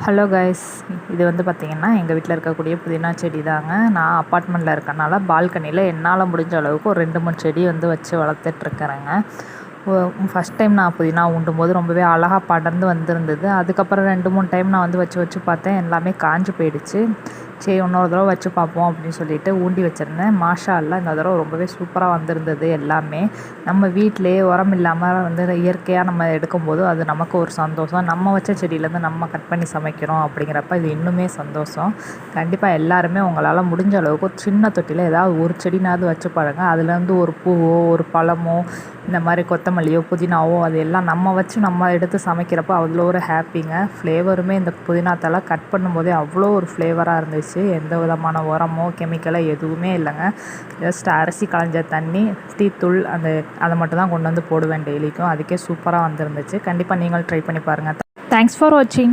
Hello guys, இது வந்து பார்த்திங்கன்னா எங்கள் வீட்டில் இருக்கக்கூடிய புதினா செடி தாங்க. நான் அப்பார்ட்மெண்ட்டில் இருக்கனால பால்கனியில் என்னால் முடிஞ்ச அளவுக்கு ஒரு 2-3 செடி வந்து வச்சு வளர்த்துட்ருக்குறேங்க. ஃபஸ்ட் டைம் நான் புதினா ஊண்டும்போது ரொம்பவே அழகாக படர்ந்து வந்திருந்தது. அதுக்கப்புறம் 2-3 டைம் நான் வந்து வச்சு வச்சு பார்த்தேன், எல்லாமே காஞ்சு போயிடுச்சு. சரி, இன்னொரு தடவை வச்சு பார்ப்போம் அப்படின்னு சொல்லிட்டு ஊண்டி வச்சுருந்தேன். மாஷா அல்லா, இந்த தடவை ரொம்பவே சூப்பராக வந்திருந்தது. எல்லாமே நம்ம வீட்டிலேயே உரம் இல்லாமல் வந்து இயற்கையாக நம்ம எடுக்கும்போது அது நமக்கு ஒரு சந்தோஷம். நம்ம வச்ச செடியிலேருந்து நம்ம கட் பண்ணி சமைக்கிறோம் அப்படிங்கிறப்ப இது இன்னுமே சந்தோஷம். கண்டிப்பாக எல்லாருமே உங்களால் முடிஞ்ச அளவுக்கு ஒரு சின்ன தொட்டியில் ஏதாவது ஒரு செடினாவது வச்சு பாருங்கள். அதுலேருந்து ஒரு பூவோ ஒரு பழமோ இந்த மாதிரி கொத்தமல்லியோ புதினாவோ அது எல்லாம் நம்ம வச்சு நம்ம எடுத்து சமைக்கிறப்போ அவ்வளோ ஒரு ஹாப்பிங்க. ஃப்ளேவருமே இந்த புதினா தழை கட் பண்ணும்போதே அவ்வளோ ஒரு ஃப்ளேவராக இருந்துச்சு. எந்த விதமான உரமோ கெமிக்கலோ எதுவுமே இல்லைங்க. ஜஸ்ட் அரிசி களைஞ்ச தண்ணி, டீத்தூள், அதை மட்டும் தான் கொண்டு வந்து போடுவேன் டெய்லிக்கும். அதுக்கே சூப்பராக வந்துருந்துச்சு. கண்டிப்பாக நீங்களும் ட்ரை பண்ணி பாருங்கள். தேங்க்ஸ் ஃபார் வாட்சிங்.